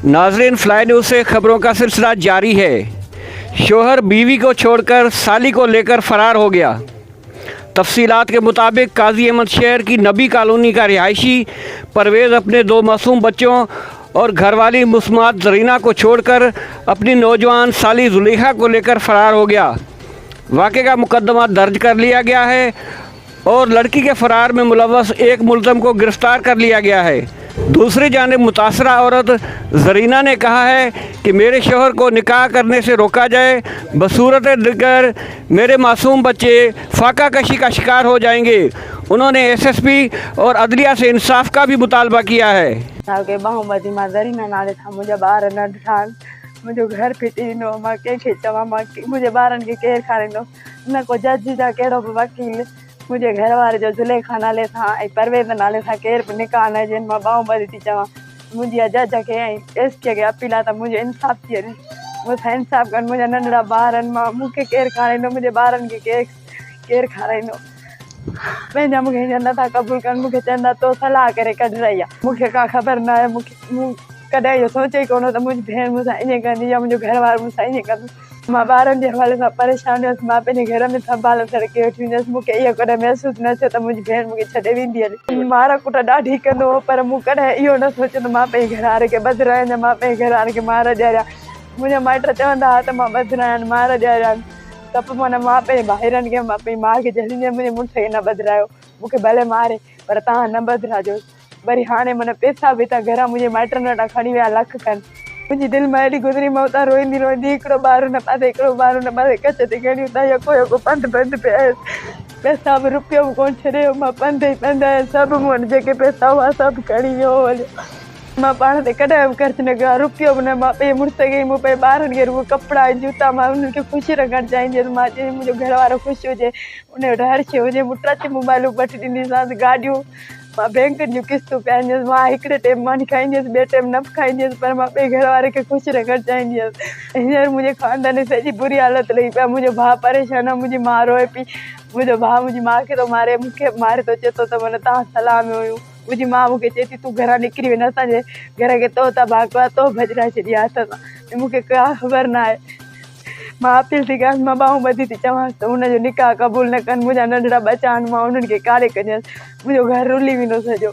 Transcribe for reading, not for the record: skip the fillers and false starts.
नाजरीन, fly news से खबरों का सिलसिला जारी है। शोहर बीवी को छोड़कर साली को लेकर फरार हो गया। तफसीलात के मुताबिक काजी अहमद शहर की नबी कॉलोनी का रिहायशी परवेज़ अपने 2 मासूम बच्चों और घरवाली मुस्मात जरीना को छोड़कर अपनी नौजवान साली जुलेखा को लेकर फरार हो गया। वाक़े का मुकदमा दर्ज कर लिया गया है और लड़की के फरार में मुलव्वस एक मुलज़म को गिरफ़्तार कर लिया गया है। दूसरी जानिब मुतासरा औरत जरीना ने कहा है कि मेरे शोहर को निकाह करने से रोका जाए, बसूरत दिगर मेरे मासूम बच्चे फाका कशी का शिकार हो जाएंगे। उन्होंने एसएसपी और अदलिया से इंसाफ का भी मुतालबा किया है। जरीना नाले था मुझे बाहर न ठान मुझे घर फिटी नो मां के खींचवा मां मुझे बारन के केर खाने नो न को जज जा केड़ो वकील मुझे घर वाले जो जुलेखा नाले था परवेज नाले था केर निकाल है जिन मां बाऊ बदी थी चवा मुझे जज के पेश किया गया अपीला था मुझे इंसाफ चाहिए मुझे इंसाफ कर मुझे नंढड़ा बारन मां मुखे केर खाने नो मुझे बारन के केर खाने नो पंहिंजा मूंखे नथा क़बूल कनि मूंखे चवंदा तो सलाह करे कढ रही आहे मूंखे का ख़बर न आहे मूं कॾहिं इहो सोचे ई कोन त मुंहिंजी भेण मूंसां ईअं कंदी या मुंहिंजो घर वारो मूंसां ईअं कंदो। मां ॿारनि जे हवाले सां परेशान हुयसि। मां पंहिंजे घर में संभाल सड़के वेठी हुयसि। मूंखे इहो कॾहिं महसूसु न थियो त मुंहिंजी भेण मूंखे छॾे वेंदी आहे। मार कुट ॾाढी कंदो हो पर मूं कॾहिं इहो न सोचियो त मां पंहिंजे घर वारे खे ॿधायां मां पंहिंजे घर वारे खे मार ॾियां। मुंहिंजा माइट चवंदा हुआ त मां ॿधायां मार ॾियां त पोइ माना मां पंहिंजे भाइरनि खे मां पंहिंजी माउ खे जल्दी मुंहिंजे मुड़ुस खे न ॿधायो मूंखे भले मारे पर तव्हां न ॿधाइजो। वरी हाणे माना पैसा बि त घर मुंहिंजे माइटनि वटां खणी विया लख खनि। मुंहिंजी दिलि मां एॾी गुज़री मां उतां रोईंदी रोईंदी हिकिड़ो ॿार न पासे हिकिड़ो ॿार न पासे कच ते खणी उतां यको पंधु पिया आयसि। पैसा बि रुपयो बि कोन छॾियो। मां पंधु ई पंधु आयसि। सभु मूं वटि जेके पैसा हुआ सभु खणी वियो हलियो। मां पाण ते कॾहिं बि ख़र्चु न कयो रुपयो बि न। मां पंहिंजे मुड़ुस खे मूं पंहिंजे ॿारनि खे रुॻो कपिड़ा ऐं जूता मां उन्हनि खे ख़ुशि रखणु चाहींदी हुयसि। मां चई मुंहिंजो घर वारो ख़ुशि हुजे उन वटि हर शइ हुजे। मूं टच मोबाइलूं वठी ॾींदीसांसि गाॾियूं मां बैंकुनि जूं किस्तूं पियाईंदी हुयसि। मां हिकिड़े टाइम मानी खाईंदी हुयसि ॿिए टाइम न खाईंदी हुयसि पर मां पंहिंजे घर वारे खे ख़ुशि रखणु चाहींदी हुयसि। हींअर मुंहिंजे ख़ानदान जी सॼी बुरी हालत लही पिया। मुंहिंजो भाउ परेशान आहे। मुंहिंजी माउ रोए पई। मुंहिंजो भाउ मुंहिंजी माउ खे थो मारे मूंखे मारे थो चए थो त माना तव्हां सलाह में हुयूं। मुंहिंजी माउ मूंखे चए थी तूं घरां निकिरी वञ असांजे घर खे तो त भागवा तो भॼराए छॾिया हथ सां। मूंखे का ख़बर न आहे। मां अपील थी कयांसि मां ॿाहूं ॿधी थी चवांसि त हुनजो निकाह क़बूल न कनि। मुंहिंजा नंढड़ा बच्चा आहिनि मां उन्हनि खे कारे कजांसि। मुंहिंजो घर रुली वेंदो सॼो।